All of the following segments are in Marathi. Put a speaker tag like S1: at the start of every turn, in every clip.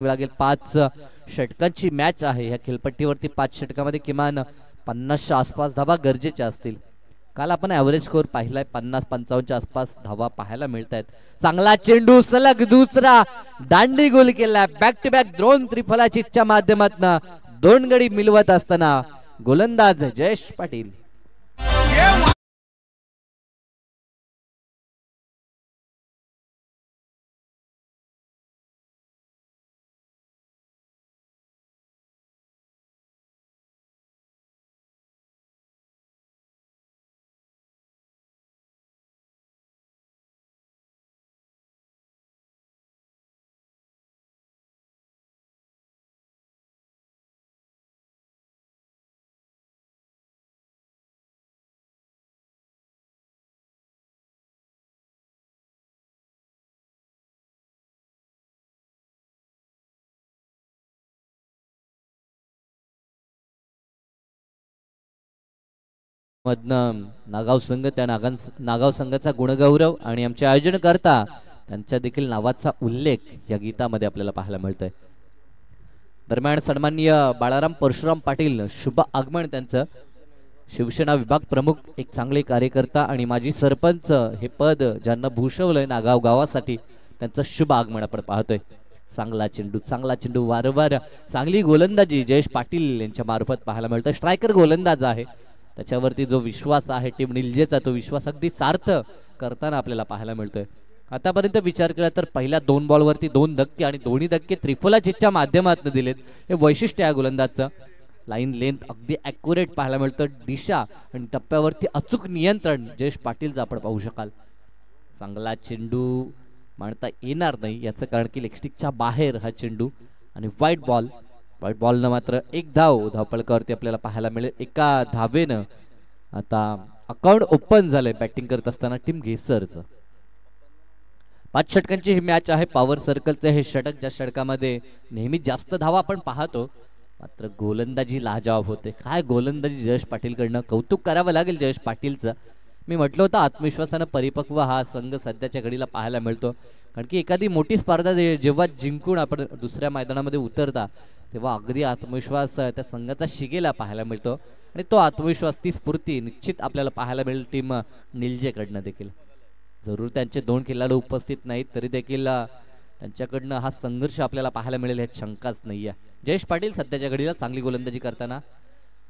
S1: लागेल 5 षटकांची मॅच आहे. ह्या खेळपट्टीवरती 5 षटकामध्ये किमान 50च्या आसपास धावा गरजेच्या असतील. काल आपण ॲव्हरेज स्कोर पाहिलाय 50-55च्या आसपास धावा पाहायला मिळत आहेत. चांगला चेंडू सलग दुसरा दांडी गोल केला. बॅक टू बॅक 2 त्रिफलाचीच्या माध्यमातून 2 गडी मिळवत असताना गोलंदाज जयेश पाटील मधनं नागाव संघ त्या नागाव संघाचा गुणगौरव आणि आमचे आयोजन करता त्यांच्या देखील नावाचा उल्लेख या गीतामध्ये आपल्याला पाहायला मिळतोय. दरम्यान सन्माननीय बाळाराम परशुराम पाटील शुभ आगमन त्यांचं शिवसेना विभाग प्रमुख, एक चांगले कार्यकर्ता आणि माजी सरपंच हे पद ज्यांना भूषवलंय नागाव गावासाठी त्यांचं शुभ आगमन आपण पाहतोय. चांगला चेंडू वारंवार चांगली गोलंदाजी जयेश पाटील यांच्या मार्फत पाहायला मिळतोय. स्ट्रायकर गोलंदाज आहे, त्याच्यावरती जो विश्वास आहे टीम निलजेचा तो विश्वास अगदी सार्थ करताना आपल्याला पाहायला मिळतोय. आतापर्यंत विचार केला तर पहिल्या 2 बॉलवरती 2 धक्के आणि दोन्ही धक्के त्रिफला चिटच्या माध्यमातून दिलेत. हे वैशिष्ट्य आहे गोलंदाजचं. लाईन लेंथ अगदी ॲक्युरेट पाहायला मिळतं. दिशा आणि टप्प्यावरती अचूक नियंत्रण जयेश पाटीलचं आपण पाहू शकाल. चांगला चेंडू मांडता येणार नाही याचं कारण की लेगस्टिकच्या बाहेर हा चेंडू आणि व्हाईट बॉलनं मात्र एक धावपळकावरती आपल्याला पाहायला मिळेल. एका धावेनं आता अकाउंट ओपन झालंय बॅटिंग करत असताना टीम घेसरचं. 5 षटकांची ही मॅच आहे. पॉवर सर्कलचं हे षटक, ज्या षटकामध्ये नेहमी जास्त धावा आपण पाहतो, मात्र गोलंदाजी लाजवाब होते. काय गोलंदाजी जयेश पाटीलकडनं, कौतुक करावं लागेल जयेश पाटीलचं. मी म्हटलं होतं आत्मविश्वासानं परिपक्व हा संघ सध्याच्या घडीला पाहायला मिळतो. कारण की एखादी मोठी स्पर्धा जेव्हा जिंकून आपण दुसऱ्या मैदानामध्ये उतरता तेव्हा अगदी आत्मविश्वास त्या संघाचा शिगेला पाहायला मिळतो आणि तो आत्मविश्वास, ती स्फूर्ती निश्चित आपल्याला पाहायला मिळेल टीम निलजेकडनं देखील. जरूर त्यांचे 2 खेळाडू उपस्थित नाहीत तरी देखील त्यांच्याकडनं हा संघर्ष आपल्याला पाहायला मिळेल ह्यात शंकाच नाहीये. जयेश पाटील सध्याच्या घडीला चांगली गोलंदाजी करताना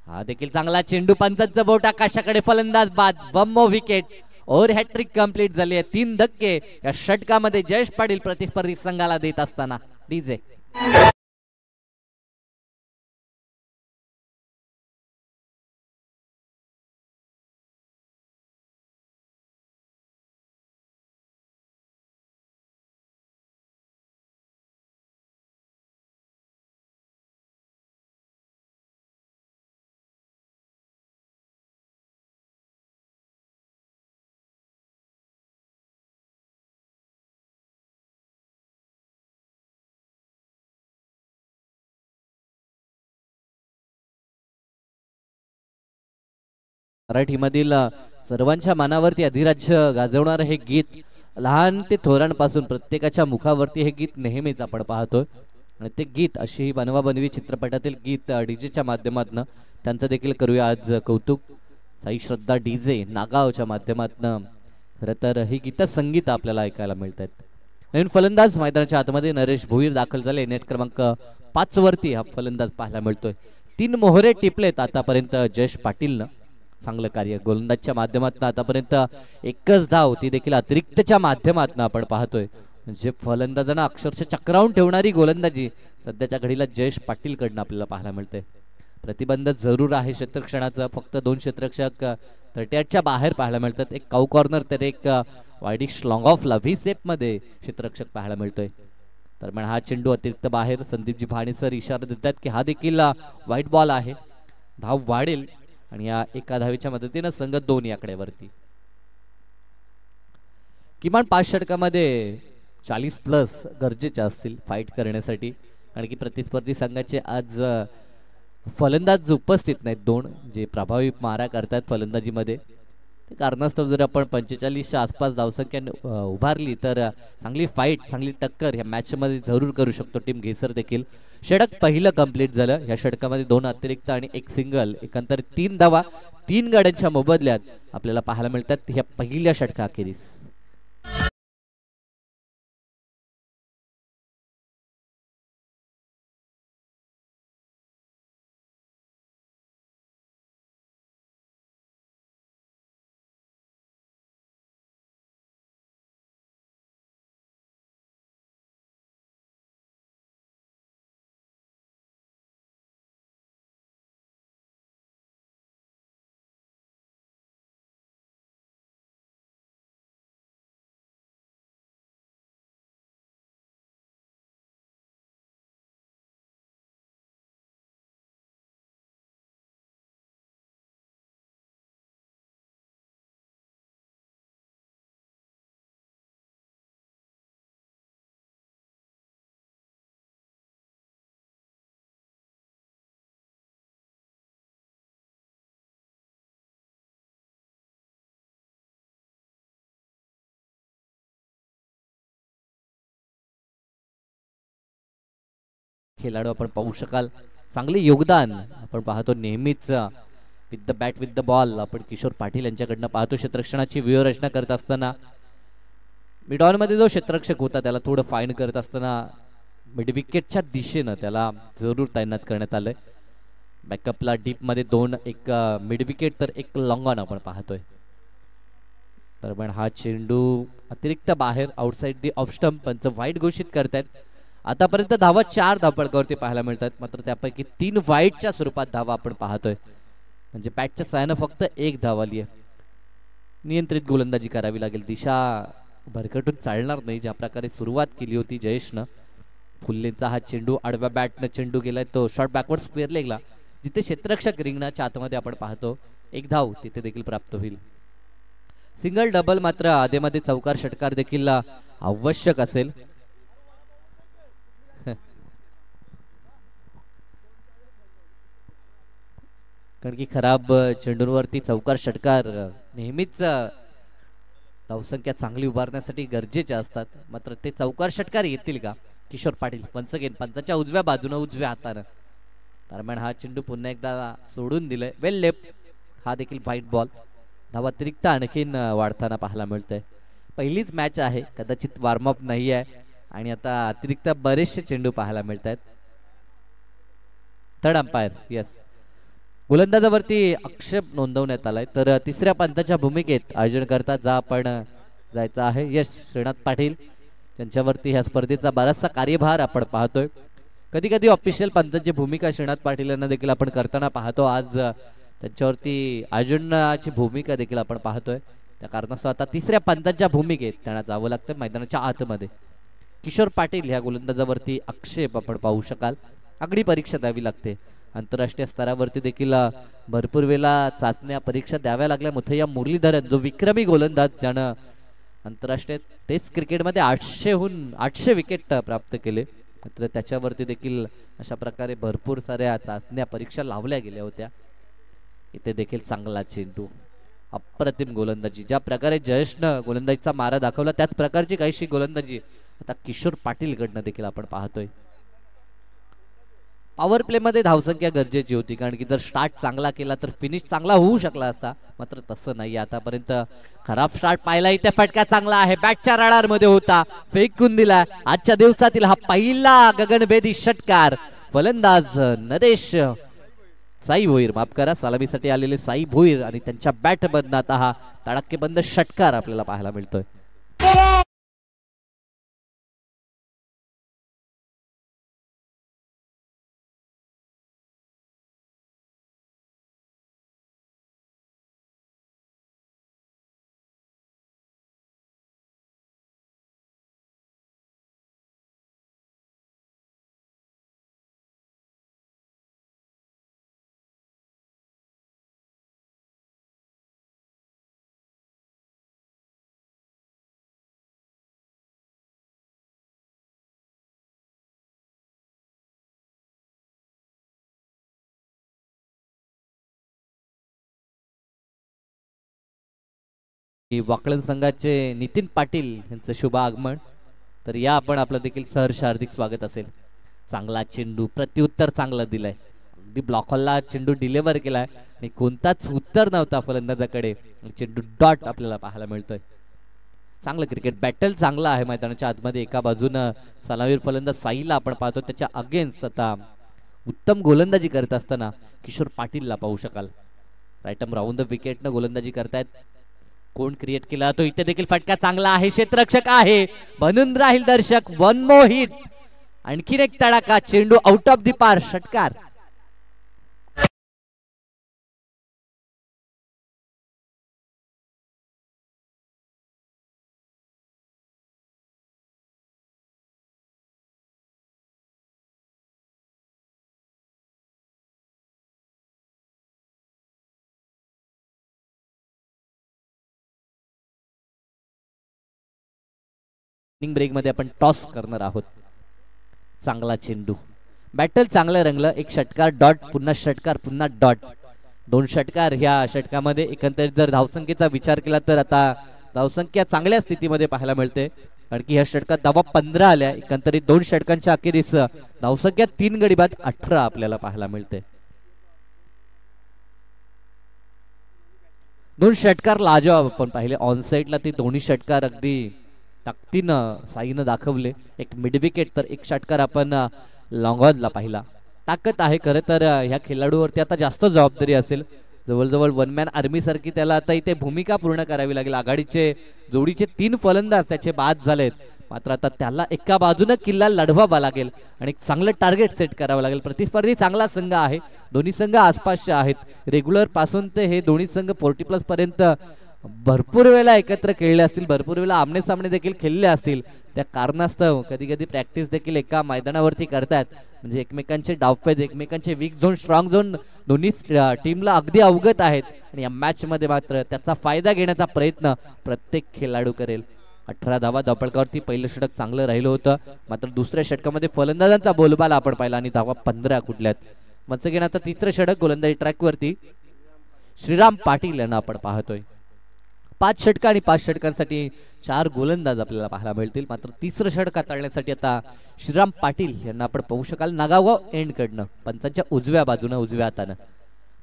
S1: हा देखील चांगला चेंडू, पंचांचा बोट आकाशाकडे, फलंदाज बाद, 1 विकेट. ओव्हर हॅट्रिक कंप्लीट झाली आहे. 3 धक्के या षटकामध्ये जयेश पाटील प्रतिस्पर्धी संघाला देत असताना डीजे मराठीमधील सर्वांच्या मनावरती अधिराज्य गाजवणारं हे गीत लहान ते थोरांपासून प्रत्येकाच्या मुखावरती हे गीत नेहमीच आपण पाहतोय. आणि ते गीत अशी ही बनवाबनवी चित्रपटातील गीत डीजेच्या माध्यमातून त्यांचं देखील करूया आज कौतुक. साई श्रद्धा डीजे नागावच्या माध्यमातून खरं तर ही गीत संगीत आपल्याला ऐकायला मिळत आहेत. नवीन फलंदाज मैदानाच्या आतमध्ये नरेश भोईर दाखल झाले. नेट क्रमांक 5 वरती हा फलंदाज पाहायला मिळतोय. 3 मोहरे टिपलेत आतापर्यंत जयेश पाटीलनं. चांगलं कार्य गोलंदाजच्या माध्यमातून आतापर्यंत 1च धाव, ती देखील अतिरिक्तच्या माध्यमातून आपण पाहतोय. म्हणजे फलंदाजांना अक्षरशः चक्रावून ठेवणारी गोलंदाजी सध्याच्या घडीला जयेश पाटीलकडनं आपल्याला पाहायला मिळते. प्रतिबंध जरूर आहे क्षेत्ररक्षणाचं. फक्त 2 क्षेत्ररक्षक 38च्या बाहेर पाहायला मिळतात. एक काऊ कॉर्नर तर एक वाईडिश लॉंग ऑफला व्ही सेपमध्ये क्षेत्ररक्षक पाहायला मिळतोय. दरम्यान हा चेंडू अतिरिक्त बाहेर. संदीपजी भाणे सर इशारा देतात की हा देखील व्हाईट बॉल आहे. धाव वाढेल आणि या एका धावेच्या मदतीनं संघ 2 या आकड्यावरती. किमान 5 षटकामध्ये 40+ गरजेचे असतील फाईट करण्यासाठी. कारण की प्रतिस्पर्धी संघाचे आज फलंदाज उपस्थित नाहीत. 2 जे प्रभावी मारा करतात फलंदाजीमध्ये. ते कारणास्तव जर आपण 45च्या आसपास धावसंख्या उभारली तर चांगली फाईट, चांगली टक्कर ह्या मॅचमध्ये जरूर करू शकतो टीम घेसर देखील. षटक पहिलं कंप्लीट झालं. या षटकामध्ये 2 अतिरिक्त आणि 1 सिंगल, एकंदरीत 3 धावा 3 गाड्यांच्या मोबदल्यात आपल्याला पाहायला मिळतात ह्या पहिल्या षटकाखेरीस. खेळाडू आपण पाहू शकाल, चांगले योगदान आपण पाहतो नेहमीच with the bat with the ball आपण किशोर पाटील यांच्याकडनं पाहतो. क्षेत्ररक्षणाची व्यूहरचना करत असताना मिडॉन मध्ये जो क्षेत्ररक्षक होता त्याला थोडं फाईन करत असताना मिड विकेटच्या दिशेनं त्याला जरूर तैनात करण्यात आलंय. बॅकअपला डीप मध्ये 2, एक मिड विकेट तर एक लॉंग ऑन आपण पाहतोय. दरम्यान हा चेंडू अतिरिक्त बाहेर आउटसाइड दी ऑफ स्टंप, पंच वाईट घोषित करतायत. आतापर्यंत धावा 4 धावपळकावरती पाहायला मिळतात, मात्र त्यापैकी 3 वाईटच्या स्वरूपात धावा आपण पाहतोय. म्हणजे बॅटच्या साहाय्यानं फक्त 1 धाव आली आहे. नियंत्रित गोलंदाजी करावी लागेल. दिशा भरकटून चालणार नाही. ज्या प्रकारे सुरुवात केली होती जयेशनं, फुल्लेचा हा चेंडू आडव्या बॅटनं चेंडू गेलाय तो शॉर्ट बॅकवर्ड स्क्वेअर लेगला, जिथे क्षेत्ररक्षक रिंगणाच्या आतमध्ये आपण पाहतो 1 धाव तिथे देखील प्राप्त होईल. सिंगल डबल मात्र आधेमध्ये चौकार षटकार देखील आवश्यक असेल. कारण की खराब चेंडूंवरती चौकार षटकार नेहमीच धावसंख्या चांगली उभारण्यासाठी गरजेचे असतात, मात्र ते चौकार षटकार येतील का? किशोर पाटील वन्स अगेन पंचाच्या उजव्या बाजूने उजव्या हाताने. दरम्यान हा चेंडू पुन्हा एकदा सोडून दिलाय वेल लेफ्ट. हा देखील व्हाईट बॉल. धावा अतिरिक्त आणखीन वाढताना पाहायला मिळतंय. पहिलीच मॅच आहे, कदाचित वॉर्मअप नाही आहे आणि आता अतिरिक्त बरेचसे चेंडू पाहायला मिळत आहेत. Third umpire yes. गोलंदाजावरती आक्षेप नोंदवण्यात आलाय, तर तिसऱ्या पंचाच्या भूमिकेत आयोजन करता जा आपण जायचं आहे यश श्रीनाथ पाटील. त्यांच्यावरती ह्या स्पर्धेचा बराचसा कार्यभार आपण पाहतोय. कधी कधी ऑफिशियल पंचांची भूमिका श्रीनाथ पाटील यांना देखील आपण करताना पाहतो. आज त्यांच्यावरती आयोजनाची भूमिका देखील आपण पाहतोय. त्या कारणास्तव आता तिसऱ्या पंचांच्या भूमिकेत त्यांना जावं लागतं मैदानाच्या आतमध्ये. किशोर पाटील ह्या गोलंदाजावरती आक्षेप आपण पाहू शकाल. आगळी परीक्षा द्यावी लागते. आंतरराष्ट्रीय स्तरावरती देखील भरपूर वेळा चाचण्या परीक्षा द्याव्या लागल्या. मुथय्या मुरलीधरन जो विक्रमी गोलंदाज ज्यानं आंतरराष्ट्रीय टेस्ट क्रिकेटमध्ये 800 विकेट प्राप्त केले, मात्र त्याच्यावरती देखील अशा प्रकारे भरपूर साऱ्या चाचण्या परीक्षा लावल्या गेल्या होत्या. इथे देखील चांगला चेंडू, अप्रतिम गोलंदाजी. ज्या प्रकारे जयेशनं गोलंदाजीचा मारा दाखवला त्याच प्रकारची काहीशी गोलंदाजी आता किशोर पाटील कडनं देखील आपण पाहतोय. पॉवर प्ले मध्ये धावसंख्या गरजेची होती, कारण की जर स्टार्ट चांगला केला तर फिनिश चांगला होऊ शकला असता, मात्र तसं नाही. आतापर्यंत खराब स्टार्ट पाहिला. इथे फटका चांगला आहे, बॅटच्या रडार मध्ये होता, फेकून दिला. आजच्या दिवसातील हा पहिला गगनभेदी षटकार. फलंदाज नरेश साई भोईर, माफ करा, सलामीसाठी आलेले साई भोईर आणि त्यांच्या बॅट मधनं आता हा तडाखेबंद षटकार आपल्याला पाहायला मिळतोय. वाकळण संघाचे नितीन पाटील यांचं शुभ आगमन. तर या आपण आपलं देखील सहर्ष हार्दिक स्वागत असेल. चांगला चेंडू, प्रत्युत्तर चांगलं दिलंय. अगदी ब्लॉक हॉलला चेंडू डिलिव्हर केलाय आणि कोणताच उत्तर नव्हता फलंदाजाकडे. चेंडू डॉट आपल्याला पाहायला मिळतोय. चांगलं क्रिकेट बॅटल चांगला आहे मैदानाच्या आतमध्ये. एका बाजूनं सलामीर फलंदाज साईला आपण पाहतो, त्याच्या अगेन्स्ट आता उत्तम गोलंदाजी करत असताना किशोर पाटीलला पाहू शकाल. राईट आर्म राऊंड द विकेटनं गोलंदाजी करतायत. कोण क्रिएट केला तो इथे देखील फटका चांगला आहे. क्षेत्ररक्षक आहे, बनून राहील दर्शक. वन मोर हिट, आणखीन एक तडाखा. चेंडू आउट ऑफ दी पार, षटकार. ब्रेक मध्ये आपण टॉस करणार आहोत. चांगला चेंडू, बॅटल चांगलं रंगलं. एक षटकार, डॉट, पुन्हा षटकार, पुन्हा डॉट. दोन षटकार ह्या षटकामध्ये. एकंदरीत जर धावसंख्येचा विचार केला तर आता धावसंख्या चांगल्या स्थितीमध्ये पाहायला मिळते, कारण की ह्या षटकात धावा 15 आल्या. एकंदरीत दोन षटकांच्या अखेरीस धावसंख्या 3 गडी बाद 18 आपल्याला पाहायला मिळते. दोन षटकार लाजवाब आपण पाहिले ऑन साइडला. ती दोन्ही षटकार अगदी ताकदीनं साईनं दाखवले. एक मिड विकेट तर एक षटकार आपण लॉंग ऑनला पाहिला. ताकद आहे खरं तर ह्या खेळाडूवरती आता जास्त जबाबदारी असेल. जवळजवळ वन मॅन आर्मी सारखी त्याला आता इथे भूमिका पूर्ण करावी लागेल. आघाडीचे जोडीचे 3 फलंदाज त्याचे बाद झालेत, मात्र आता त्याला एका बाजूने किल्ला लढवावा लागेल आणि चांगलं टार्गेट सेट करावं लागेल. प्रतिस्पर्धी चांगला संघ आहे, दोन्ही संघ आसपासचे आहेत. रेग्युलर पासून ते हे दोन्ही संघ 40 प्लस पर्यंत भरपूर वेळा एकत्र खेळले असतील, भरपूर वेळा आमने सामने देखील खेळले असतील. त्या कारणास्तव कधी कधी प्रॅक्टिस देखील एका मैदानावरती करतात, म्हणजे एकमेकांचे डावपेच, एकमेकांचे वीक झोन, स्ट्रॉंग झोन दोन्ही टीमला अगदी अवगत आहेत. आणि या मॅच मध्ये मात्र त्याचा फायदा घेण्याचा प्रयत्न प्रत्येक खेळाडू करेल. 18 धावा धावपळकावरती पहिलं षटक चांगलं राहिलं होतं, मात्र दुसऱ्या षटकामध्ये फलंदाजांचा बोलबाला आपण पाहिला आणि धावा 15 कुठल्यात. मच घेणं आता तिसरं षटक गोलंदाजी ट्रॅकवरती श्रीराम पाटील यांना आपण पाहतोय. 5 षटक आणि 5 षटकांसाठी 4 गोलंदाज आपल्याला पाहायला मिळतील. मात्र तिसरं षटक हाताळण्यासाठी आता श्रीराम पाटील यांना आपण पाहू शकाल नागावगाव एंड कडनं, पंचांच्या उजव्या बाजूनं, उजव्या हातानं.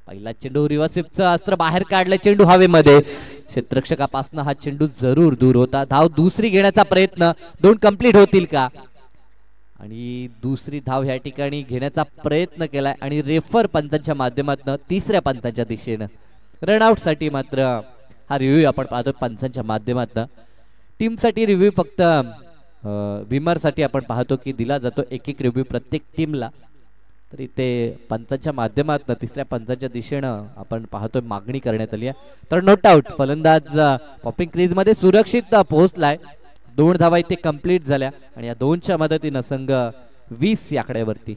S1: पहिला चेंडू रिव्हर्सिपचं अस्त्र बाहेर काढलं, चेंडू हवेमध्ये. क्षेत्ररक्षकापासून हा चेंडू जरूर दूर होता. धाव दुसरी घेण्याचा प्रयत्न, 2 कंप्लीट होतील का? आणि दुसरी धाव ह्या ठिकाणी घेण्याचा प्रयत्न केलाय आणि रेफर पंचांच्या माध्यमातून तिसऱ्या पंचांच्या दिशेनं रनआउट साठी मात्र हा रिव्ह्यू आपण पाहतो पंचांच्या माध्यमातून. टीमसाठी रिव्ह्यू फक्त विमर साठी आपण पाहतो की दिला जातो एक एक रिव्ह्यू प्रत्येक टीमला. तर इथे पंचांच्या माध्यमातून तिसऱ्या पंचांच्या दिशेनं आपण पाहतोय मागणी करण्यात आली आहे. तर नोट आउट, फलंदाज पॉपिंग क्रीज मध्ये सुरक्षित पोहोचलाय. 2 धावा इथे कंप्लीट झाल्या आणि या 2च्या मदतीनं संघ 20 या आकड्यावरती.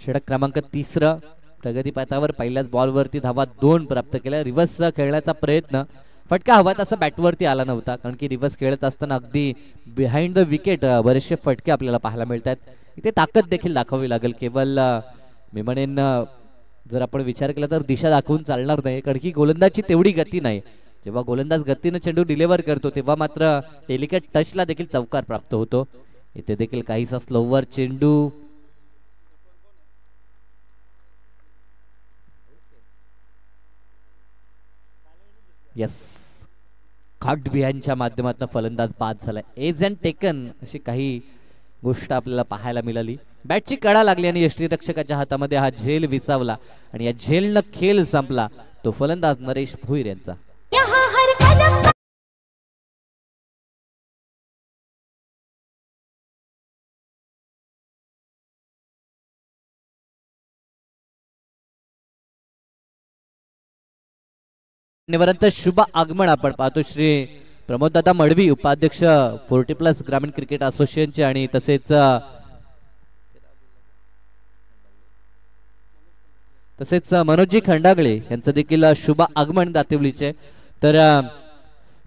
S1: षटक क्रमांक 3 प्रगतीपथावर पहिल्याच बॉलवरती धावा 2 प्राप्त केल्या. रिव्हर्स खेळण्याचा प्रयत्न, फटका हवा तसा बॅटवरती आला नव्हता, कारण की रिव्हर्स खेळत असताना अगदी बिहाइंड द विकेट बरेचसे फटके आपल्याला पाहायला मिळतात. इथे ताकद देखील दाखवावी लागेल. केवळ मी म्हणेन जर आपण विचार केला तर दिशा दाखवून चालणार नाही, कारण की गोलंदाजची तेवढी गती नाही. जेव्हा गोलंदाज गतीनं चेंडू डिलिव्हर करतो तेव्हा मात्र डेलिकेट टचला देखील चौकार प्राप्त होतो. इथे देखील काहीसा स्लोवर चेंडू. यस, कट बिहाइंडच्या माध्यमातून फलंदाज बाद झाला. एज अँड टेकन अशी काही गोष्ट आपल्याला पाहायला मिळाली. बॅटची कडा लागली आणि यष्टीरक्षकाच्या हातामध्ये हा झेल विसावला आणि या झेलनं खेळ संपला. तो फलंदाज नरेश भोईर यांचा. शुभ आगमन आपण पाहतो श्री प्रमोद दादा मडवी, उपाध्यक्ष 40 प्लस ग्रामीण क्रिकेट असोसिएशनचे, आणि तसेच मनोजी खंडागळे यांचं देखील शुभ आगमन दातिवलीचे. तर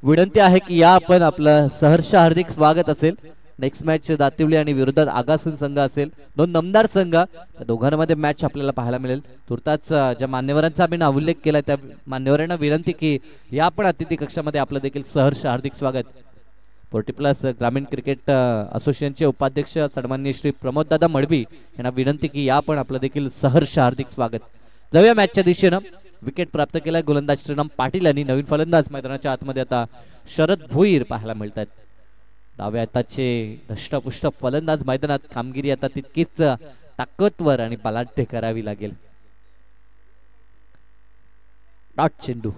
S1: विनंती आहे की या आपण आपलं सहर्ष हार्दिक स्वागत असेल. नेक्स्ट मॅच दातिवली आणि विरोधात आगासून संघ असेल, दोन नमदार संघ, त्या दोघांमध्ये मॅच आपल्याला पाहायला मिळेल. तुर्ताच ज्या मान्यवरांचा आम्ही नाव उल्लेख केला त्या मान्यवरांना विनंती की या पण अतिथी कक्षामध्ये आपलं देखील सहर्ष हार्दिक स्वागत. 40+ ग्रामीण क्रिकेट असोसिएशनचे उपाध्यक्ष सन्माननीय श्री प्रमोददादा मडवी यांना विनंती की या पण आपलं देखील सहर्ष हार्दिक स्वागत. जाऊया मॅचच्या दिशेनं. विकेट प्राप्त केलाय गोलंदाज श्रीराम पाटील यांनी. नवीन फलंदाज मैदानाच्या आतमध्ये आता शरद भोईर पाहायला मिळतात. डाव्या हाताचे धष्टपुष्ट फलंदाज मैदानात. कामगिरी आता तितकीच ताकदवर आणि बलाढ्य करावी लागेल. डॉट चेंडू,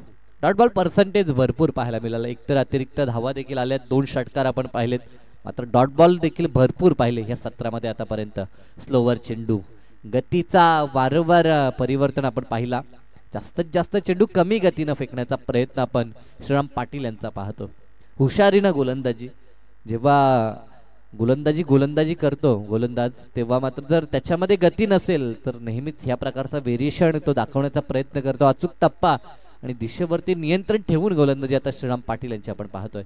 S1: डॉट बॉल पर्सेंटेज भरपूर पाहायला मिळालं. एकतर अतिरिक्त धावा देखील आल्यात, 2 षटकार आपण पाहिलेत, मात्र डॉट बॉल देखील भरपूर पाहिले या सत्रामध्ये आतापर्यंत. स्लोवर चेंडू, गतीचा वारंवार परिवर्तन आपण पाहिला. जास्तीत जास्त चेंडू कमी गतीनं फेकण्याचा प्रयत्न आपण श्रीराम पाटील यांचा पाहतो. हुशारीनं गोलंदाजी, जेव्हा गोलंदाजी करतो गोलंदाज, तेव्हा मात्र जर त्याच्यामध्ये गती नसेल तर नेहमीच ह्या प्रकारचा व्हेरिएशन तो दाखवण्याचा प्रयत्न करतो. अचूक टप्पा आणि दिशेवरती नियंत्रण ठेवून गोलंदाजी आता श्रीराम पाटील यांची आपण पाहतोय.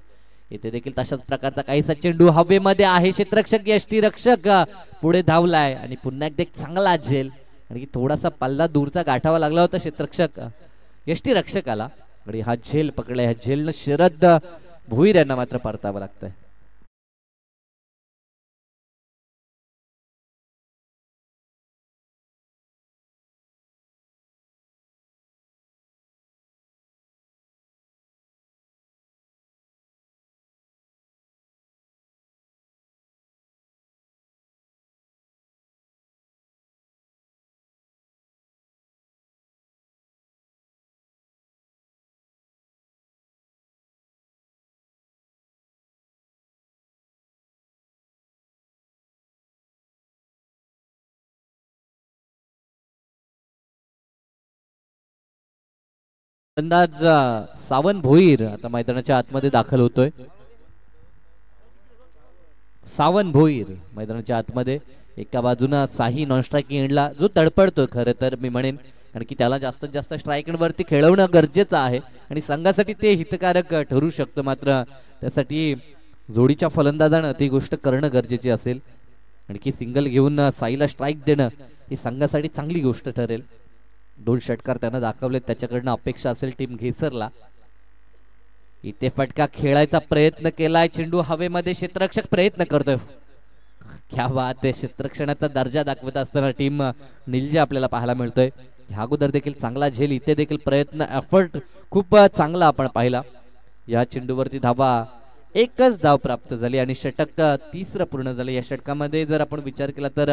S1: इथे देखील तशाच प्रकारचा काहीसा चेंडू हवेमध्ये आहे. क्षेत्ररक्षक यष्टीरक्षक पुढे धावलाय आणि पुन्हा एकदा एक चांगला झेल, आणि थोडासा पल्ला दूरचा गाठावा लागला होता क्षेत्ररक्षक यष्टीरक्षकाला, आणि हा झेल पकडलाय. ह्या झेलनं शरद भोईर यांना मात्र परतावं लागतंय. फलंदाज सावन भोईर आता मैदानाच्या आतमध्ये दाखल होतोय. सावन भोईर मैदानाच्या आतमध्ये. एका बाजूला साही नॉन स्ट्रायकिंग एंडला जो तडपडतोय, खरं तर मी म्हणेन, कारण की त्याला जास्तीत जास्त स्ट्राईक एंडवरती खेळवणं गरजेचं आहे आणि संघासाठी ते हितकारक ठरू शकतं. मात्र त्यासाठी जोडीच्या फलंदाजानं ती गोष्ट करणं गरजेची असेल. आणखी सिंगल घेऊन साईला स्ट्राईक देणं ही संघासाठी चांगली गोष्ट ठरेल. 2 षटकार त्यानं दाखवले, त्याच्याकडनं अपेक्षा असेल टीम घेसरला. इथे फटका खेळायचा प्रयत्न केलाय, चेंडू हवेमध्ये, क्षेत्ररक्षक प्रयत्न करतोय. क्या बात आहे, क्षेत्ररक्षणाचा दर्जा दाखवत असताना टीम निलजे आपल्याला पाहायला मिळतोय. ह्या अगोदर देखील चांगला झेल, इथे देखील प्रयत्न, एफर्ट खूप चांगला आपण पाहिला. या चेंडूवरती धावा, एकच धाव प्राप्त झाली आणि षटक तिसरं पूर्ण झालं. या षटकामध्ये जर आपण विचार केला तर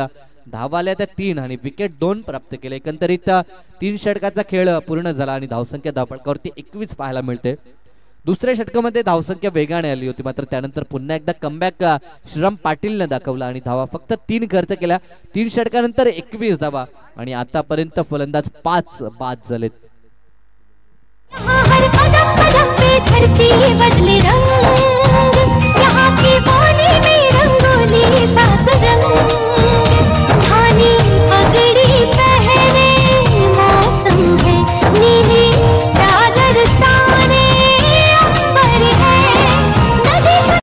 S1: धावा आल्या त्या 3 आणि विकेट 2 प्राप्त केले. एकंदरीत 3 षटकाचा खेळ पूर्ण झाला आणि धावसंख्या धावफलकावरती 21 पाहायला मिळते. दुसऱ्या षटकामध्ये धावसंख्या वेगाने आली होती, मात्र त्यानंतर पुन्हा एकदा कमबॅक श्रीराम पाटीलने दाखवला आणि धावा फक्त 3 खर्च केल्या. 3 षटकानंतर 21 धावा आणि आतापर्यंत फलंदाज 5 बाद झालेत. धरती बदले रंग, यहाँ की बोली में रंगोली सात रंग, धानी पगड़ी पहने मौसम है, नीली चादर ताने अंबर है, नदी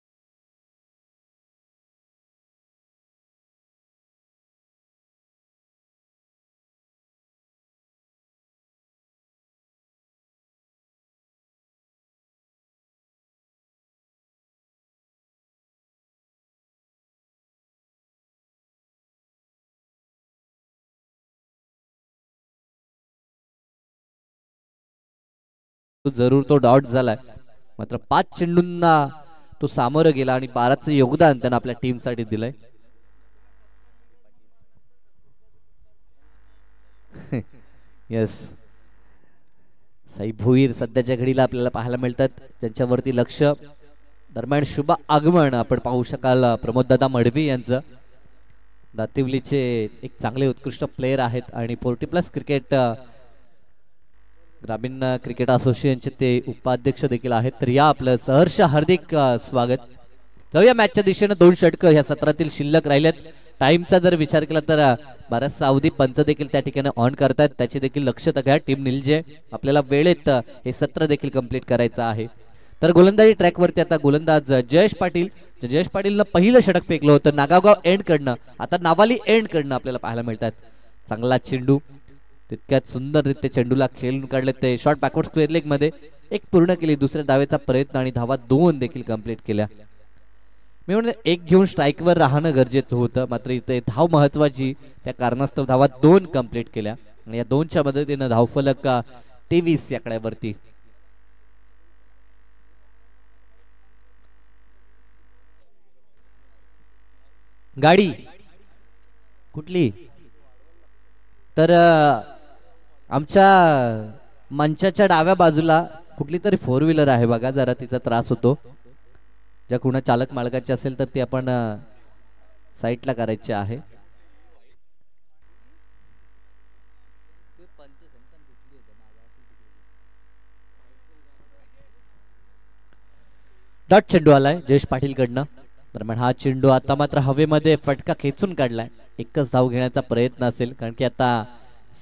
S1: जरूर तो डॉट झालाय, मात्र 5 चेंडूंना तो सामोरं गेला आणि 12चं योगदान त्यानं आपल्या टीम साठी दिलंय. येस, साई भोईर सध्याच्या घडीला आपल्याला पाहायला मिळतात, ज्यांच्यावरती लक्ष. दरम्यान शुभ आगमन आपण पाहू शकाल प्रमोददादा मडवी यांचं. दातिवलीचे एक चांगले उत्कृष्ट प्लेयर आहेत आणि 40+ क्रिकेट ग्रामीण क्रिकेट असोसिएशनचे ते उपाध्यक्ष देखील आहेत. तर या आपलं सहर्ष हार्दिक स्वागत. जाऊया मॅचच्या दिशेने. 2 षटकं ह्या सत्रातील शिल्लक राहिलेत. टाइमचा जर विचार केला तर बराचसा अवधी पंच देखील त्या ठिकाणी ऑन करतात, त्याची देखील लक्षात घ्या. टीम निलजे आपल्याला वेळेत हे सत्र देखील कंप्लीट करायचं आहे. तर गोलंदाजी ट्रॅकवरती आता गोलंदाज जयेश पाटील. जयेश पाटीलनं पहिलं षटक फेकलं होतं नागावगाव एंड कडनं, आता नावाली एंड कडनं आपल्याला पाहायला मिळतात. चांगला चेंडू, तितक्यात सुंदररित्या चेंडूला खेळून काढले ते शॉर्ट बॅकवर्ड स्क्वेअर लेग मध्ये एक पूर्ण केली. दुसऱ्या धावेचा प्रयत्न आणि धावा 2 देखील कंप्लीट केल्या. मी म्हणजे एक घेऊन स्ट्राईकवर राहणं गरजेचं होतं, मात्र इथे धाव महत्वाची, त्या कारणास्तव धावा 2 कंप्लीट केल्या आणि या 2च्या मदतीनं धावफलक 23 या आकड्यावरती. गाडी कुठली तर आमच्या मंचाच्या डाव्या बाजूला कुठली तरी 4 व्हीलर आहे बघा, जरा तिचा त्रास होतो. ज्या कुणा चालक मालकाची असेल तर ती आपण साईडला करायची आहे. डॉट चेंडू आलाय जयेश पाटील कडनं. दरम्यान हा चेंडू आता मात्र हवेमध्ये फटका खेचून काढलाय. एकच धाव घेण्याचा प्रयत्न असेल, कारण की आता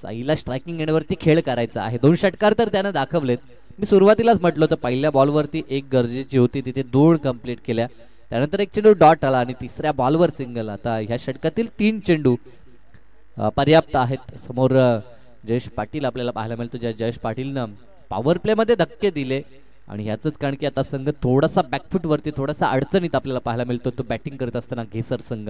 S1: साईला स्ट्रायकिंग एंडवरती खेळ करायचा आहे. 2 षटकार तर त्यानं दाखवलेत. मी सुरुवातीलाच म्हटलं होतं पहिल्या बॉलवरती एक गरजेची होती, तिथे 2 कंप्लीट केल्या. त्यानंतर एक चेंडू डॉट आला आणि तिसऱ्या बॉलवर सिंगल. आता ह्या षटकातील 3 चेंडू पर्याप्त आहेत. समोर जयेश पाटील आपल्याला पाहायला मिळतो, ज्या जयेश पाटीलनं पॉवर प्ले मध्ये धक्के दिले आणि ह्याच कारण की आता संघ थोडासा बॅकफूट वरती थोडासा अडचणीत आपल्याला पाहायला मिळतो. तो बॅटिंग करत असताना घेसर संघ.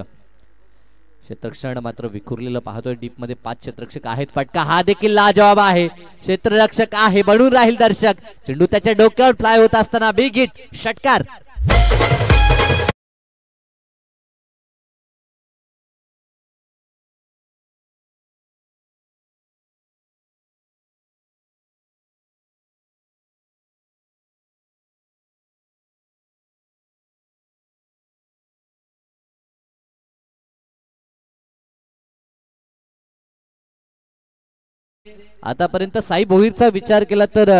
S1: क्षेत्ररक्षण मात्र विखुरलेलं पाहतोय. डीप मध्ये 5 क्षेत्ररक्षक आहेत. फटका हा देखील लाजवाब आहे. क्षेत्ररक्षक आहे, बनून राहील दर्शक. चेंडू त्याच्या डोक्यावर फ्लाय होत असताना बिग हिट, षटकार. आतापर्यंत साई भोईरचा विचार केला तर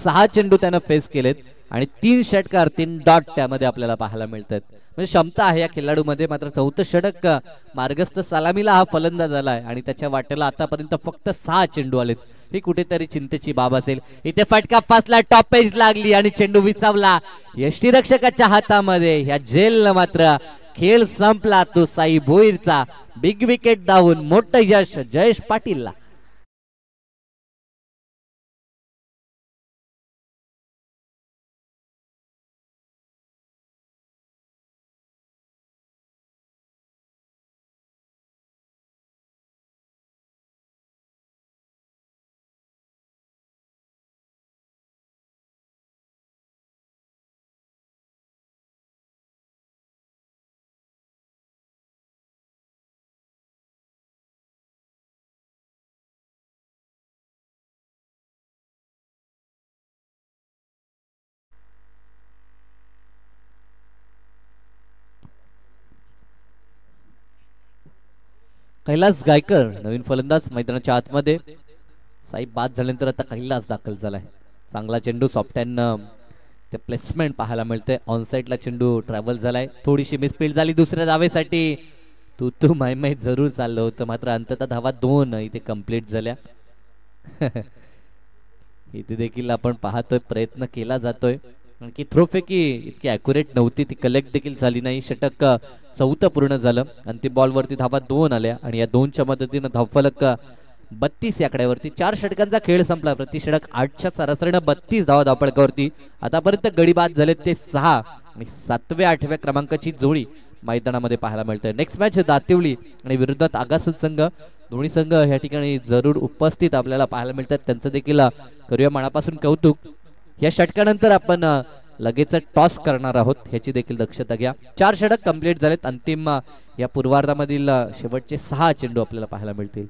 S1: 6 चेंडू त्यानं फेस केलेत आणि 3 षटकार 3 डॉट त्यामध्ये आपल्याला पाहायला मिळतात. म्हणजे क्षमता आहे या खेळाडूमध्ये. मात्र 4थं षटक मार्गस्थ सलामीला हा फलंदाज आलाय आणि त्याच्या वाटेला आतापर्यंत फक्त 6 चेंडू आलेत. ही कुठेतरी चिंतेची बाब असेल. इथे फटका फासला, टॉप पेज लागली आणि चेंडू विसावला यष्टीरक्षकाच्या हातामध्ये. ह्या जेलनं मात्र खेळ संपला. तो साई भोईरचा बिग विकेट धावून मोठं यश जयेश पाटीलला. कैलास गायकर नवीन फलंदाज मैदानाच्या आतमध्ये. साई बाद झाल्यानंतर आता कैलास दाखल झालाय. चांगला चेंडू सॉफ्टहँड ते प्लेसमेंट पाहायला मिळते. ऑन साइडला चेंडू ट्रॅव्हल झालाय. थोडीशी मिसफील्ड झाली दुसऱ्या धावेसाठी. तू माय जरूर चाललं होतं, मात्र अंततः धावा 2 इथे कंप्लीट झाल्या. इथे देखील आपण पाहतोय प्रयत्न केला जातोय, की थ्रो फेकी इतकी अॅक्युरेट नव्हती, ती कलेक्ट देखील झाली नाही. षटक 4थं पूर्ण झालं. अंतिम बॉलवरती धावा 2 आल्या आणि या 2च्या मदतीनं धावफलक 32 या आकड्यावरती. 4 षटकांचा खेळ संपला. प्रति षटक 8च्या सरासरीनं 32 धावा धावफलकावरती. आतापर्यंत गडी बाद झाले ते 6 आणि 7व्या 8व्या क्रमांकाची जोडी मैदानामध्ये पाहायला मिळते. नेक्स्ट मॅच दातिवली आणि विरोधात आगासन संघ. दोन्ही संघ या ठिकाणी जरूर उपस्थित आपल्याला पाहायला मिळतात. त्यांचं देखील करूया मनापासून कौतुक. या षटकानंतर आपण लगेच टॉस करणार आहोत, ह्याची देखील दक्षता घ्या. 4 षटक कंप्लीट झालेत. अंतिम या पूर्वार्धामधील शेवटचे 6 चेंडू आपल्याला पाहायला मिळतील.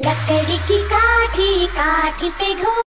S2: लकड़ी की काठी काठी पे घो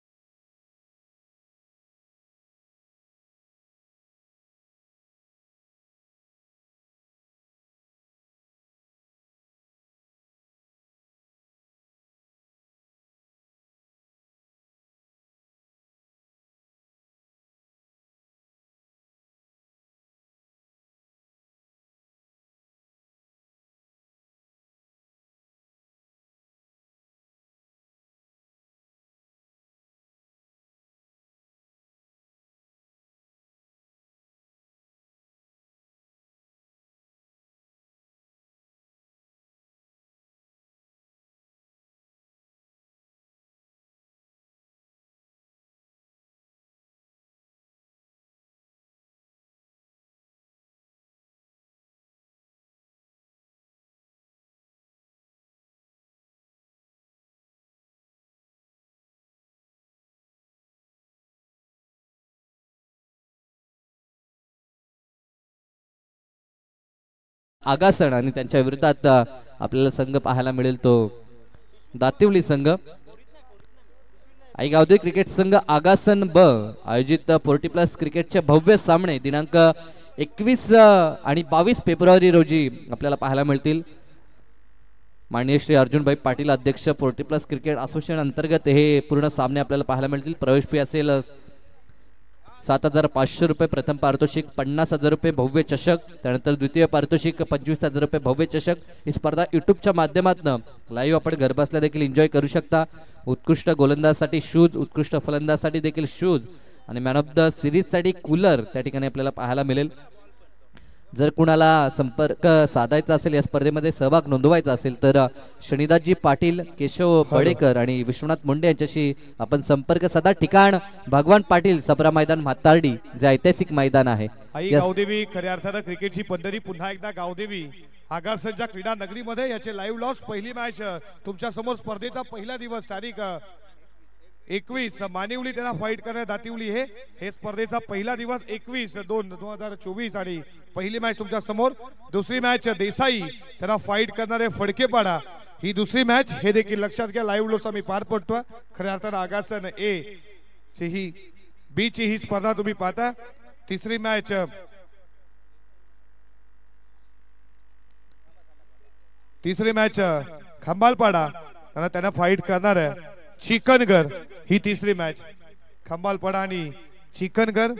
S1: आगासन आणि त्यांच्या विरोधात आपल्याला संघ पाहायला मिळेल तो दातिवली संघ. आई गावदेवी क्रिकेट संघ आगासन ब आयोजित 40+ क्रिकेटचे भव्य सामने दिनांक 21 आणि 22 फेब्रुवारी रोजी आपल्याला पाहायला मिळतील. माननीय श्री अर्जुनभाई पाटील अध्यक्ष 40+ क्रिकेट असोसिएशन अंतर्गत हे पूर्ण सामने आपल्याला पाहायला मिळतील. प्रवेश फी असेल 7,500 रुपये, प्रथम पारितोषिक 50,000 रुपये भव्य चषक, त्यानंतर द्वितीय पारितोषिक 25,000 रुपये भव्य चषक. ही स्पर्धा युट्यूबच्या माध्यमातून लाईव्ह आपण घर बसल्या देखील एन्जॉय करू शकता. उत्कृष्ट गोलंदाजसाठी शूज, उत्कृष्ट फलंदाजसाठी देखील शूज आणि मॅन ऑफ द सिरीजसाठी कूलर त्या ठिकाणी आपल्याला पाहायला मिळेल. जर कुणाला संपर्क साधायचा असेल, या स्पर्धेमध्ये सहभाग नोंदवायचा असेल तर शनिदासजी पाटील, केशव बडेकर आणि विश्वनाथ मुंडे यांच्याशी आपण संपर्क साधा. ठिकाण भगवान पाटील सप्रा मैदान म्हातारडी, जे ऐतिहासिक मैदान आहे.
S3: आई गावदेवी खऱ्या अर्थानं क्रिकेटची पंढरी पुन्हा एकदा गावदेवी आगासच्या क्रीडा नगरीमध्ये याचे लाईव्ह लॉस. पहिली मॅच तुमच्या समोर, स्पर्धेचा पहिला दिवस तारीख 21 मानिवली त्यांना फाईट करण्यात दातिवली. हे स्पर्धेचा पहिला दिवस 21/2/2024 आणि पहिली मॅच तुमच्या समोर. दुसरी मॅच देसाई त्यांना फाईट करणारे फडकेपाडा, ही दुसरी मॅच. हे देखील लक्षात घ्या, लाईव्ह लॉस आम्ही पार पडतो. खऱ्या अर्थानं आगासन ए ची ही बी ची ही स्पर्धा तुम्ही पाहता. तिसरी मॅच खंबालपाडा त्यांना फाईट करणार आहे चिकनगर, ही तिसरी मॅच. खंबालपाडा आणि चिकनगर.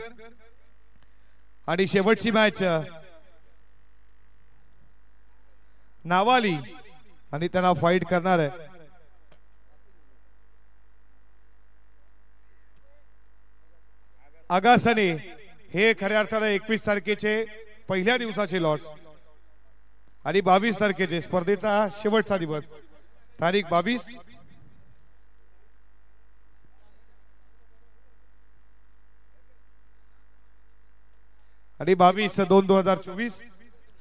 S3: आणि शेवटची मॅच नावाली आणि त्यांना फाईट करणार आहे आगासने. हे खऱ्या अर्थानं 21 तारखेचे पहिल्या दिवसाचे लॉट्स आणि 22 तारखेचे स्पर्धेचा शेवटचा दिवस तारीख 22. आणि 22/2/2024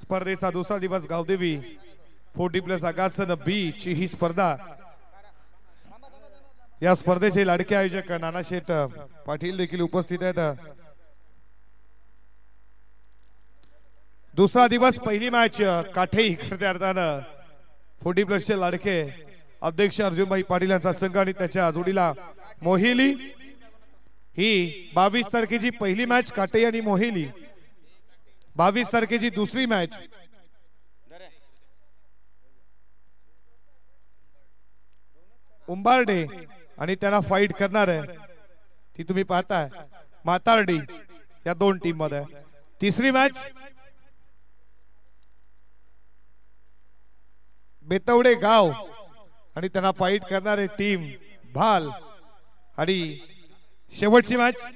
S3: स्पर्धेचा दुसरा दिवस. गावदेवी 40+ आगासन बी ची ही स्पर्धा. या स्पर्धेचे लाडके आयोजक नानाशेठ पाटील देखील उपस्थित आहेत. दुसरा दिवस, पहिली मॅच काठेई खऱ्या अर्थानं 40+ चे लाडके अध्यक्ष अर्जुनभाई पाटील यांचा संघ आणि त्याच्या जोडीला मोहिली. ही 22 तारखेची पहिली मॅच काठेई आणि मोहिली. 22 तारखेची दुसरी मॅच उंबारडे आणि त्यांना फाईट करणार आहे, ती तुम्ही पाहताय म्हातारडी या दोन टीम मध्ये. तिसरी मॅच बेतवडे गाव आणि त्यांना फाईट करणारे टीम भाल. आणि शेवटची मॅच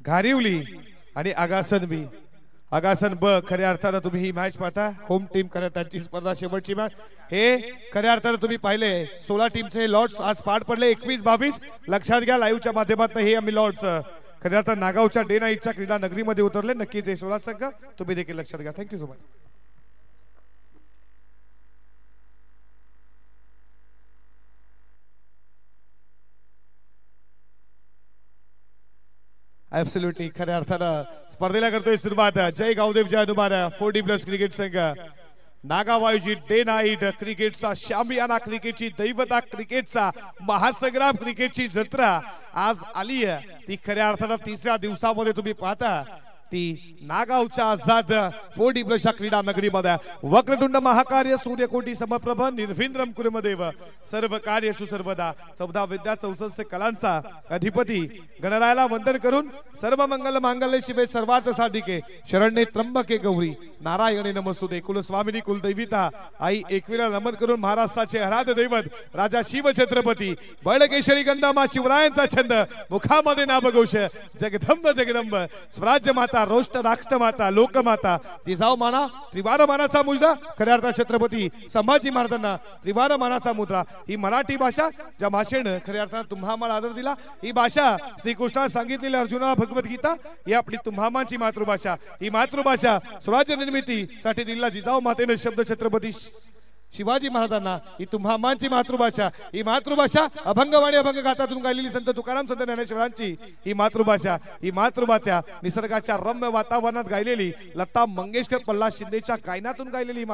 S3: घारिवली आणि आगासन बी. आगासन ब खऱ्या अर्थानं तुम्ही ही मॅच पाहता. होम टीम खऱ्या त्यांची स्पर्धा शेवटची मॅच. हे खऱ्या अर्थानं तुम्ही पाहिले 16 टीमचे लॉट्स आज पार पडले 21-22. लक्षात घ्या, लाईव्हच्या माध्यमातून हे आम्ही लॉट्स खऱ्या अर्थानं नागावच्या डे नाईटच्या क्रीडा नगरीमध्ये उतरले. नक्कीच हे 16 संघ तुम्ही देखील लक्षात घ्या. Thank you so much. ऍब्सोल्युटली खऱ्या अर्थानं स्पर्धेला करतोय सुरुवात जय गावदेव जय हनुमान 4D+ क्रिकेट संघ नागाव आयोजित डे नाईट क्रिकेटचा शामियाना क्रिकेटची दैवता क्रिकेटचा महासंग्राम क्रिकेटची जत्रा आज आली आहे ती खऱ्या अर्थानं तिसऱ्या दिवसामध्ये तुम्ही पाहता ती नागावच्या आझाद 4D+ क्रीडा नगरीमध्ये वक्रतुंड महाकार्य सूर्यकोटी समप्रभ निर्विंद्रम कुर्मदेव सर्व कार्य सुसर्वदा 14 विद्या 64 कलांचा अधिपती गणरायाला वंदन करून सर्व मंगल मांगल्य शिवे सर्वार्थ साधिके शरण्ये त्र्यंबके गौरी नारायणे नमस्तुते कुलस्वामिनी कुलदैविता आई एकविरा नमन करून महाराष्ट्राचे आराध्य दैवत राजा शिव छत्रपती बळकेशरी गंधामा शिवरायांचा छंद मुखामध्ये नामघोष जगदंब जगदंब स्वराज्य माता रोष्ट राष्ट्र माता लोकमाता जिजाऊ माना त्रिवार मानाचा मुद्रा खऱ्या अर्थात छत्रपती संभाजी महाराजांना त्रिवार मानाचा मुद्रा ही मराठी भाषा ज्या भाषेनं खऱ्या अर्थात तुम्हा आम्हाला आदर दिला ही भाषा श्रीकृष्णाने सांगितलेली अर्जुनाला भगवद्गीता ही आपली तुम्हामांची मातृभाषा ही मातृभाषा स्वराज्य निर्मितीसाठी दिलेला जिजाऊ मातेने शब्द छत्रपती शिवाजी महाराजांना ही तुम्हामांची मातृभाषा ही मातृभाषा अभंगवाणी अभंग गाथातून गायलेली संत तुकाराम संत ज्ञानेश्वरांची ही मातृभाषा निसर्गाच्या रम्य वातावरणात गायलेली लता मंगेशकर प्रल्हाद शिंदेच्या गायनातून गायलेली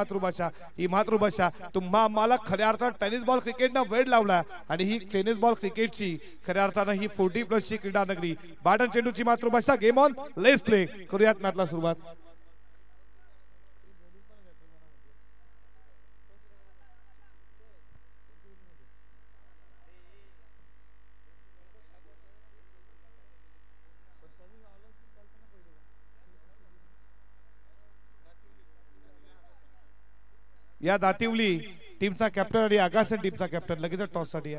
S3: ही मातृभाषा तुम्हा आम्हाला खऱ्या अर्थात टेनिस बॉल क्रिकेटनं वेळ लावला आणि ही टेनिस बॉल क्रिकेटची खऱ्या अर्थानं ही 40+ ची क्रीडा नगरी बॅट अँड चेंडूची मातृभाषा गेम ऑन लेट्स प्ले करूयात मॅचला सुरुवात या दातिवली टीमचा कॅप्टन आणि आगासन टीमचा कॅप्टन लगेच टॉस साठी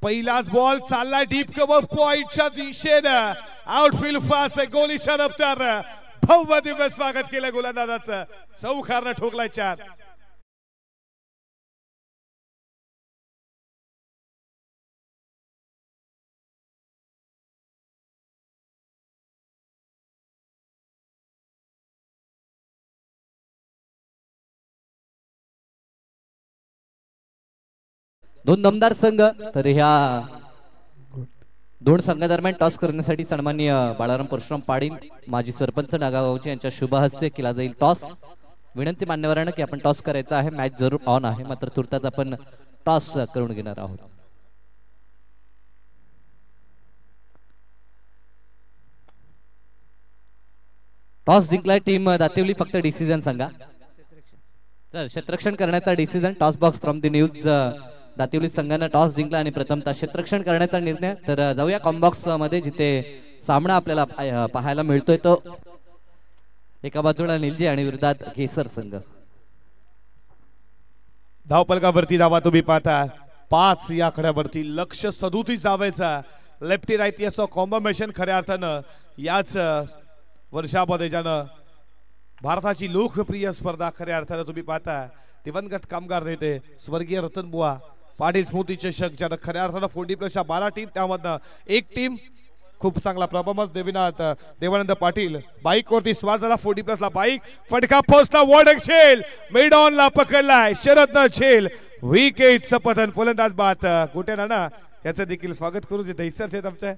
S3: पहिलाच बॉल चालला डीप कव्हर पॉइंटच्या दिशेनं आउटफील्ड फास्ट गोलीच्या रफ्तार भव्य दिव्य स्वागत केलं गोलंदाजाचं चौकारनं ठोकलाय 4
S1: दोन दमदार संघ तर ह्या दोन संघादरम्यान टॉस करण्यासाठी सन्माननीय बाळाराम परशुराम पाटील माजी सरपंच नागावचे यांच्या शुभ हस्ते केला जाईल टॉस विनंती मान्यवरांना की आपण टॉस करायचा आहे मॅच जरूर ऑन आहे मात्र तुर्तास आपण टॉस करून घेणार आहोत टॉस जिंकलाय टीम दातिवली फक्त डिसिजन सांगा तर क्षेत्ररक्षण करण्याचा decision toss box from the news Dativali संघाने टॉस जिंकला आणि प्रथमतः क्षेत्ररक्षण करण्याचा निर्णय तर जाऊया कॉम्बॉक्स मध्ये जिथे सामना आपल्याला पाहायला मिळतोय तो एका बाजूला निलजे आणि विरोधात केसर संघ
S3: धावपलकावरती धावा तुम्ही पाहता 5 या आकड्यावरती लक्ष 37 धावायचा लेफ्टी राईट असं कॉम्बिनेशन खऱ्या अर्थानं याच वर्षामध्ये ज्यानं भारताची लोकप्रिय स्पर्धा खऱ्या अर्थानं तुम्ही पाहता दिवंगत कामगार नेते स्वर्गीय रतनबुवा पाटील स्मृती चषक ज्यानं खऱ्या अर्थानं 40+ 12 टीम त्यामधनं एक टीम खूप चांगला परफॉर्मन्स देवानंद पाटील बाईक वरती स्वार झाला 40+ ला बाईक फटका पोहोचला वॉर्ड खेल मिड ऑन ला पकडलाय शरद न खेल विकेटचं पतन फलंदाज बाद कुठे ना याचं देखील स्वागत करू जे दैसर आहेत आमच्या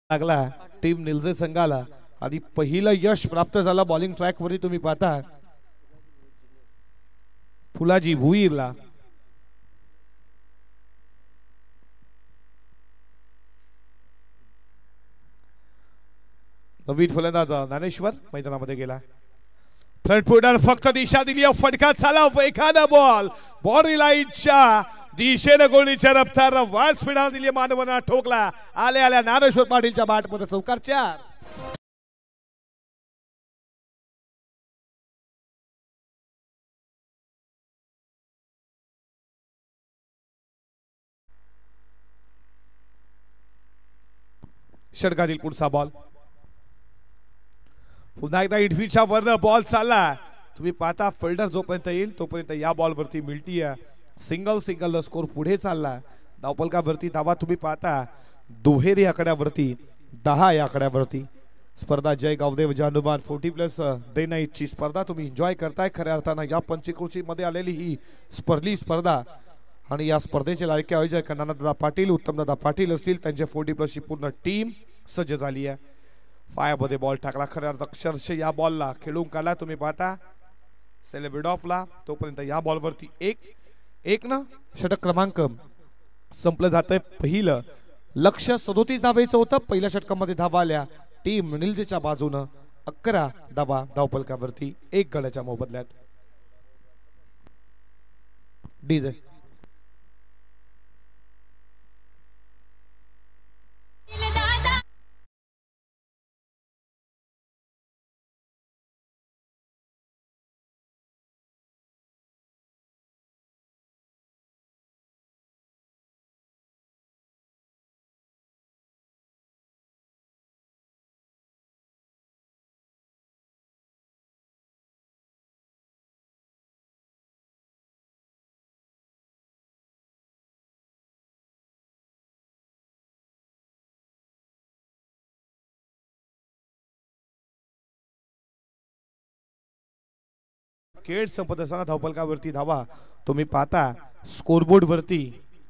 S3: लागला टीम निलजे संघाला आणि पहिलं यश प्राप्त झाला बॉलिंग ट्रॅक वरती तुम्ही पाहता फुलाजी भुईरला नवीन फलंदाज ज्ञानेश्वर मैदानामध्ये गेला फ्रंट फुटर फक्त दिशा दिली फटका झाला एखादा बॉल बॉडी लाईनच्या दिशेनं गोळीच्या रफ्तार वास पिढा दिली मानवांना ठोकला. आल्या आल्या ज्ञानेश्वर पाटीलच्या बॅटमध्ये चौकार 4. षटकातील पुढचा बॉल पुन्हा एकदा इडफीच्या वरनं बॉल चालला. तुम्ही पाहता फिल्डर जोपर्यंत येईल तोपर्यंत या बॉल वरती मिळती सिंगल सिंगल स्कोर पुढे चालला. धावपलकावरती धावा तुम्ही पाहता दुहेरी आकड्यावरती 10 या आकड्यावरती. स्पर्धा जय गावदेव जानूमान 40+ डे नाईटची स्पर्धा तुम्ही एन्जॉय करताय. खऱ्या अर्थानं या पंचक्रोशी मध्ये आलेली ही स्पर्धा आणि या स्पर्धेचे लायकी आयोजक नानादादा पाटील उत्तमदादा पाटील असतील. त्यांचे 40+ ची पूर्ण टीम सज्ज झाली आहे. फायामध्ये बॉल टाकला. खऱ्या अर्थात अक्षरशः या बॉलला खेळून काढला. तुम्ही पाहता सेलिब्रेट ऑफला तोपर्यंत या बॉलवरती एक ना षटक क्रमांक संपलं जातंय. पहिलं लक्ष 37 धावेचं होतं. पहिल्या षटकामध्ये धावा आल्या टीम निलजेच्या बाजूनं 11 धावा धावपलकावरती 1 गड्याच्या मोबदल्यात. डीजे खेळ संपत असताना धावपलकावरती धावा तुम्ही पाहता स्कोरबोर्ड वरती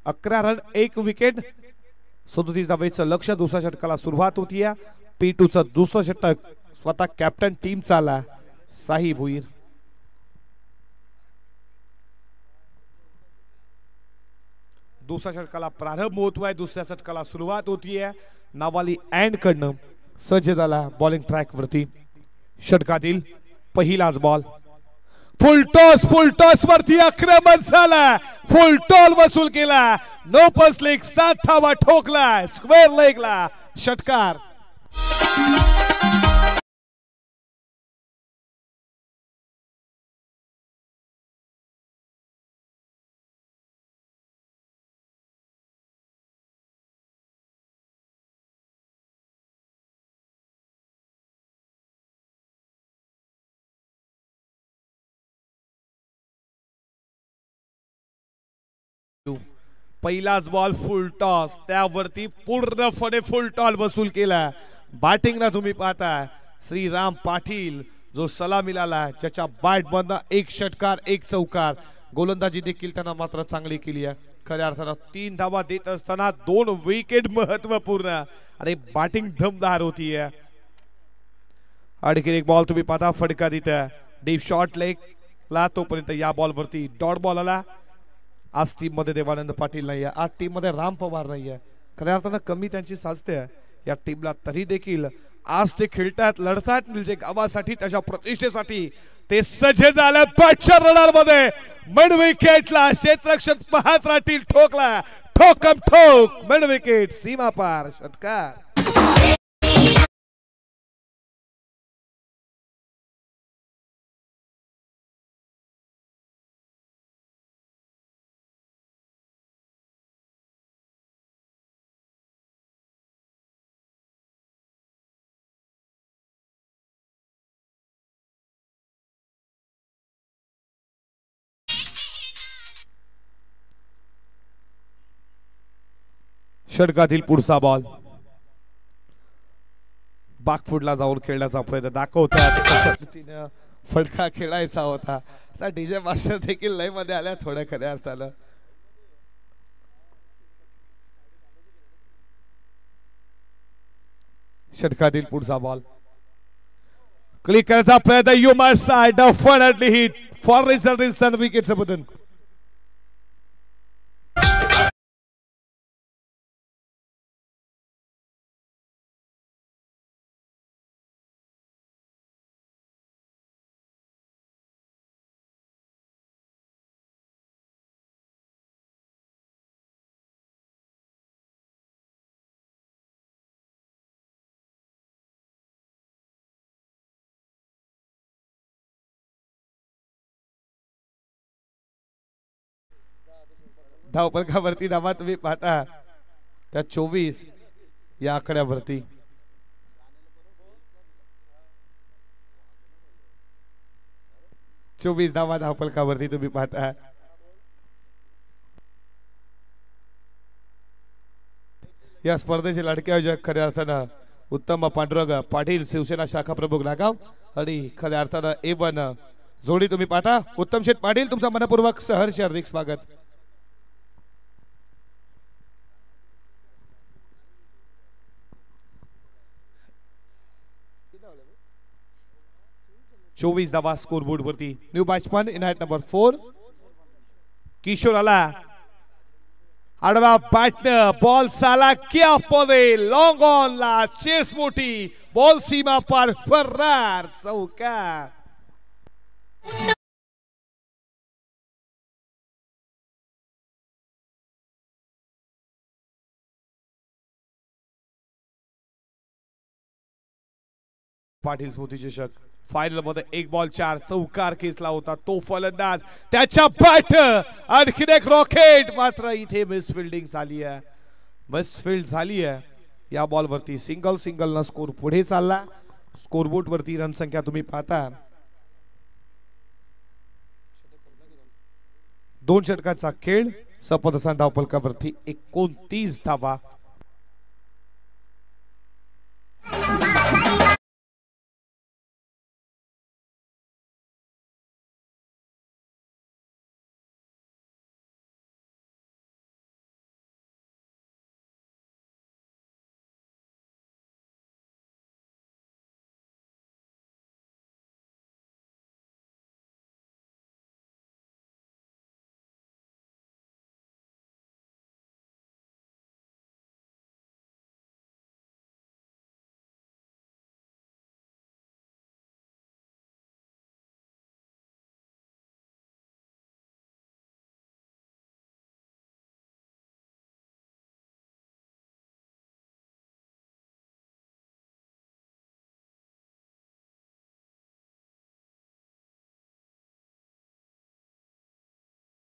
S3: 11 रन 1 विकेट. 37 धावेचं लक्ष. दुसऱ्या षटकाला सुरुवात होतीये. P2चं दुसरं षटक स्वतः कॅप्टन टीम चाला साही भुईर. दुसऱ्या षटकाला प्रारंभ होतोय. दुसऱ्या षटकाला सुरुवात होतीये. नावाली अँड कडनं सज्ज झाला बॉलिंग ट्रॅक वरती. षटकातील पहिलाच बॉल फुल टॉस वरती आक्रमण झाला. फुल टॉल वसूल केला. नो पस लेग 7 धावा ठोकला. स्क्वेअर लेगला षटकार. पहिलाच बॉल फुल टॉस त्यावरती पूर्णपणे फुल टॉल वसूल केला. बॅटिंगला तुम्ही पाहता श्रीराम पाटील जो सलामीला आला ज्याच्या बॅट मधनं 1 षटकार 1 चौकार. गोलंदाजी देखील त्यांना मात्र चांगली केली आहे. खऱ्या अर्थानं 3 धावा देत असताना 2 विकेट महत्वपूर्ण आणि बॅटिंग दमदार होतीये. आणखी एक बॉल तुम्ही पाहता फटका देत डीप शॉट लेग ला. तोपर्यंत या बॉल वरती डॉट बॉल आला. आज टीम मध्ये देवानंद पाटील नाहीये. आज टीम मध्ये राम पवार नाहीये. खऱ्या अर्थानं कमी त्यांची साजते या टीमला. तरी देखील आज ते खेळतात लढतात निलजे गावासाठी त्याच्या प्रतिष्ठेसाठी. ते सज्ज झाले बॅटच्या रडार मध्ये. मिड विकेटला क्षेत्ररक्षक पाहत राहतील. ठोकला ठोकम ठोक मिड विकेट सीमा पार षटकार. षटकातील पुढचा बॉल बाकफुटला जाऊन खेळण्याचा प्रयत्न दाखवतात. फटका खेळायचा होता. आता डीजे मास्टर देखील लय मध्ये आल्या थोड्या खऱ्या अर्थानं. षटकातील पुढचा बॉल क्लिक करायचा प्रयत्न. You must side definitely hit for result विकेटचं बदल. धावपलकावरती धावा तुम्ही पाहता त्या 24 या आकड्यावरती. 24 धावा धावपलकावरती तुम्ही पाहता. या स्पर्धेचे लाडके आयोजक खऱ्या अर्थानं उत्तम पांडुरंग पाटील शिवसेना शाखा प्रमुख नागाव आणि खऱ्या अर्थानं A1 जोडी तुम्ही पाहता. उत्तम शेठ पाटील तुमचा मनपूर्वक सहर्ष हार्दिक स्वागत. चोवीस धावा स्कोर बोर्ड वरती. New batsman in at number 4 Kishore आला. आडवा बॅटनं बॉल साला क्या पदे लॉंग ऑन ला चेस मोठी बॉल सीमा पार फरार चौकार. पाटील स्मृती चषक फायनल मध्ये 1 बॉल 4 चौकार खेचला होता तो फलंदाज. त्याच्या बॅट आणखीन एक रॉकेट मात्र इथे मिसफिल्डिंग झाली आहे. मिसफिल्ड झाली आहे या बॉल वरती. सिंगल ना स्कोर पुढे चालला. स्कोरबोर्ड वरती रन संख्या तुम्ही पाहता 2 षटकाचा खेळ. सपदसा धावपलकावरती 29 धावा.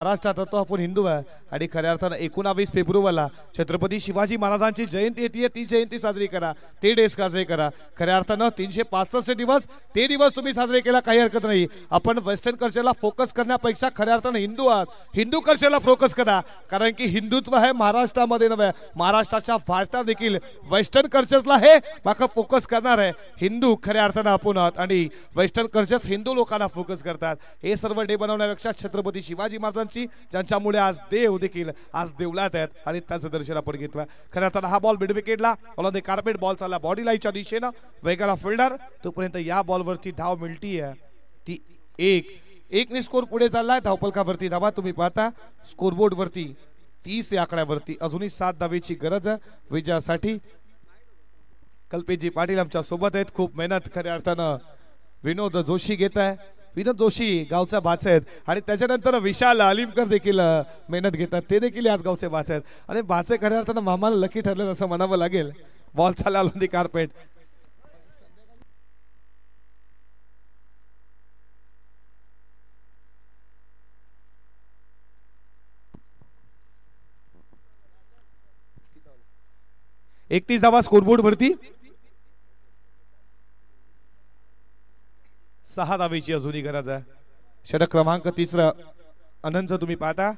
S3: महाराष्ट्रात तो आपण हिंदू आहे आणि खऱ्या अर्थानं 19 फेब्रुवारीला छत्रपती शिवाजी महाराजांची जयंती येते. ती जयंती साजरी करा. ते डेज साजरे करा. खऱ्या अर्थानं 365 दिवस ते दिवस तुम्ही साजरे केला काही हरकत नाही. आपण वेस्टर्न कल्चरला फोकस करण्यापेक्षा खऱ्या अर्थानं हिंदू आहात. हिंदू कल्चरला फोकस करा कारण की हिंदुत्व आहे महाराष्ट्रामध्ये नव्हे महाराष्ट्राच्या भारतात देखील वेस्टर्न कल्चरला हे माका फोकस करणार आहे. हिंदू खऱ्या अर्थानं आपण आहात आणि वेस्टर्न कल्चर हिंदू लोकांना फोकस करतात. हे सर्व डे बनवण्यापेक्षा छत्रपती शिवाजी महाराजांची ज्यांच्यामुळे आज देव देखील आज देवलात आहेत आणि त्याचं दर्शन आपण घेतोय. खऱ्या अर्थानं हा बॉल मिड विकेटला ऑन कार्पेट बॉल चालला बॉडी लाईनच्या दिशेनं वेगळा फिल्डर तोपर्यंत या बॉल वरती धाव मिळतीये ती 1 ने स्कोर पुढे चाललाय. धावपलकावरती धावा तुम्ही पाहता. स्कोरबोर्ड वरती 30 या आकड्यावरती अजूनही 7 धावेची गरज आहे विजयासाठी. कल्पेशजी पाटील आमच्या सोबत आहेत. खूप मेहनत खऱ्या अर्थानं विनोद जोशी घेत आहे. विनोद जोशी गावचा बाच आहेत आणि त्याच्यानंतर विशाल अलिमकर देखील मेहनत घेतात. ते देखील आज गावचे बाच आहेत आणि बाचे खऱ्या अर्थानं मामाला लकी ठरलं असं म्हणावं लागेल. बॉल चालला ऑन दी कार्पेट. एकतीस धावा स्कोरबोर्ड वरती. 6 धावेची अजूनही गरज आहे. षटक क्रमांक 3 अनंत तुम्ही पाहता.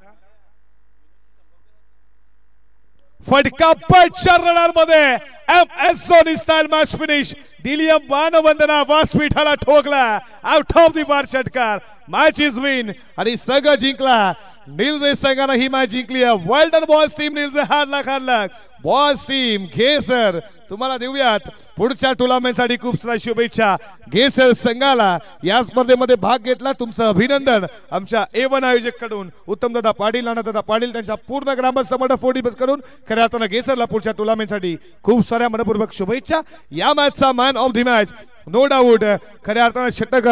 S3: फटका पटच्या रनर मध्ये MS Dhoni style match finish. Dilip मानवंदना व्यासपीठाला ठोकला आउट ऑफ दी बार षटकार. मॅच इज विन आणि संघ जिंकला. निलजे संघाने ही मॅच जिंकली आहे. Well done boys team. निलजे हार्ड बॉयज टीम घे सर तुम्हाला देऊयात पुढच्या टुर्नामेंटसाठी खूप साऱ्या शुभेच्छा. घे सर संघाला या स्पर्धेमध्ये भाग घेतला तुमचं अभिनंदन. आमच्या A1 आयोजक कडून उत्तम दादा पाटील आणि दादा पाटील त्यांच्या पूर्ण ग्रामस्थ मंडळ 40 करून खऱ्या अर्थानं घे सरला पुढच्या टुर्नामेंटसाठी खूप साऱ्या मनपूर्वक शुभेच्छा. या मॅचचा man of the match no doubt खऱ्या अर्थानं षटक